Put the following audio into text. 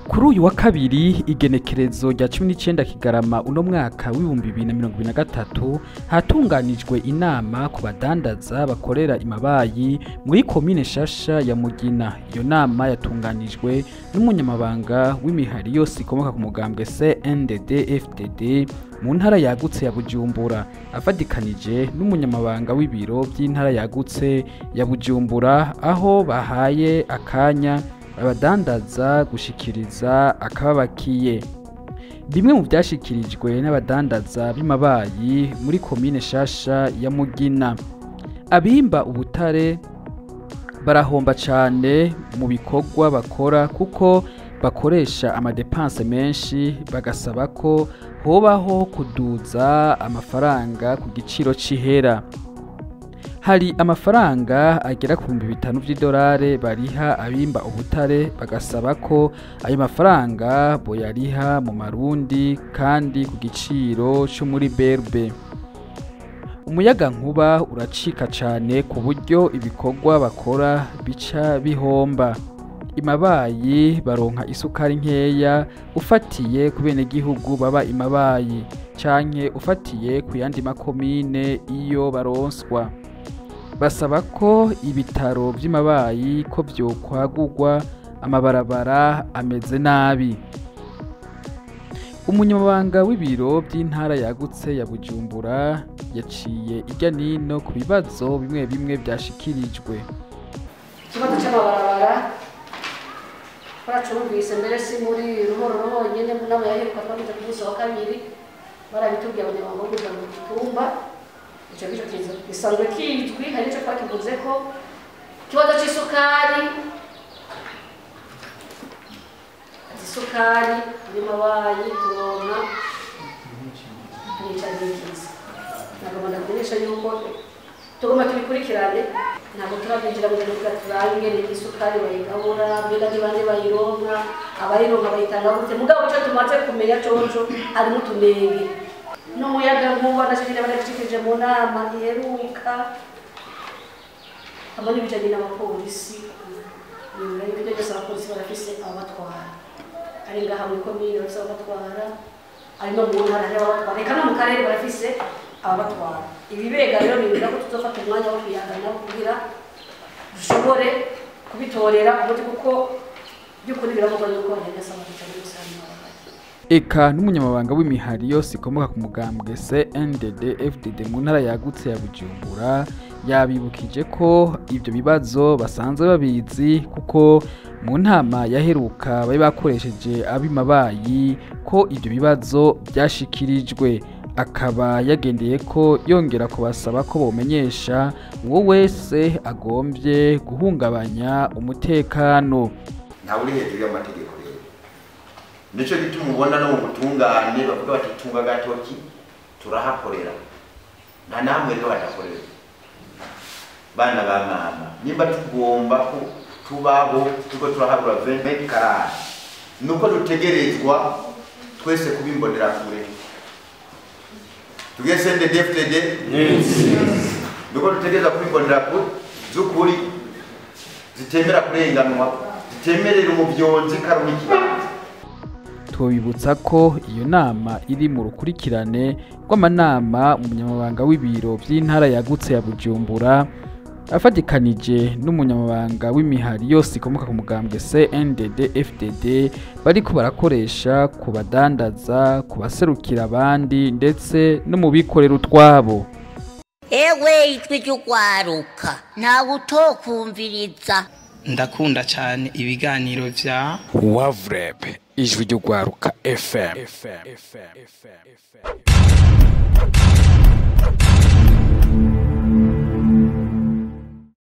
Kuri uyu wa kabiri igenekerezo rya 19 Kigarama uno mwaka w'ibihumbi 2023 hatunganijwe inama ku badandaza bakorera imabayi muri komine Shasha ya Mugina. Iyo nama yatunganijwe n'umunyamabanga w'imihari yose ikomoka ku mugambwe CNDD-FDD mu ntara yagutse ya Bujumbura, afadikanije n'umunyamabanga w'ibiro by'intara yagutse ya Bujumbura, aho bahaye akanya abadandaza gushikiriza akababakiye. Bimwe mu byashikirijwe n'abadandaza b'imabayi muri komine Shasha ya Mugina: abimba ubutare barahomba cyane mu bikorwa bakora kuko bakoresha amadepanse menshi, bagasaba ko hobaho kuduza amafaranga ku giciro c'ihera. Hari amafaranga agera ku $5,000 bariha abimba ubutare, bagasaba ko ayo mafaranga boyariha mu marundi kandi ku giciro cyo muri berbe. Umuyaga nkuba uracika cyane ku buryo ibikorwa bakora bica bihomba. Imabayi baronka isukari nkeya ufatiye ku benegihugu baba imabayi canke ufatiye ku yandi makomine iyo baronswa. Basaba ko ibitaro by'imabayi ko byokwagurwa, amabarabara ameze nabi. Umunyamabanga w'ibiro by'intara yagutse ya Bujumbura yaciye irya nino ku bibazo bimwe bimwe byashikirijwe. Ikibazo cy'amabarabara baracumvise mbere si muri ruhoro honyine n'abo yaheruka twagize ku munsi wa kabiri barabitubwiye abanyamabanga b'ubuza mu gitumba. Icyo gice gisanzwe kitwi, hari icyo twakivuze ko ikibazo cy'isukari muri mabayi turonka nica n'ikiza. Ntabwo ndakumenyesha yuko tugomba tubikurikirane, ntabwo turabyinjira mu bintu turange n'isukari bayigabura, mbega n'ibandi bayironka, abayironka bayitanga gute. Mugabo icyo tumaze kumenya coco harimo utunenge n'umuyaga nkuba nashikirije mu nama iheruka abo n'ibijanye n'abapolisi. Nyuma y'ibyo byose abapolisi barafise abatwara, ari ngaha muri komine bafise abatwara, ari no mu ntara y'abatwara, reka no mu karere barafise abatwara. Ibibega rero ni ko tuzofata umwanya wo kuyagana kugira dushobore kubitorera umuti, kuko by'ukuri biramugora yuko bagenda cyane cyane. Eka n'umunyamabanga w'imihari yose ikomoka ku mugambwe CNDD-FDD mu ntara yagutse ya Bujumbura yabibukije ko ibyo bibazo basanzwe babizi, kuko mu ntama yaheruka bari bakoresheje abimabayi ko ibyo bibazo byashikirijwe. Akaba yagendeye ko yongera kubasaba ko bomenyesha uwo wese agombye guhungabanya umutekano. Nta uri hejuru y'amategeko. Nico gituma ubona no mu butungane bavuga bati tunga gatoki turahakorera, nta namwe rero badakorera. Bana ba mama nimba tugomba ko tubaho tuko turahabura 20 karara, nuko dutegerezwa twese kubimbonera kure. Tugese NDD-FDD nuko dutegereza kubimbonera kure zukuri, zitemera kurenganwa, zitemerera umuvyonzi karumwe kibanza. Tubibutsa ko iyo nama iri mu rukurikirane rw'amanama umunyamabanga w'ibiro by'intara yagutse ya Bujumbura afadikanije n'umunyamabanga w'imihari yose ikomoka ku mugambwe CNDD-FDD bariko barakoresha ku badandaza, ku baserukira abandi ndetse no mu bikorera utwabo. Ewe itwi cy'ugwaruka ntawe utokumviriza. Ndakunda cyane ibiganiro vya Wavrep ijwi ry'ugwaruka FM.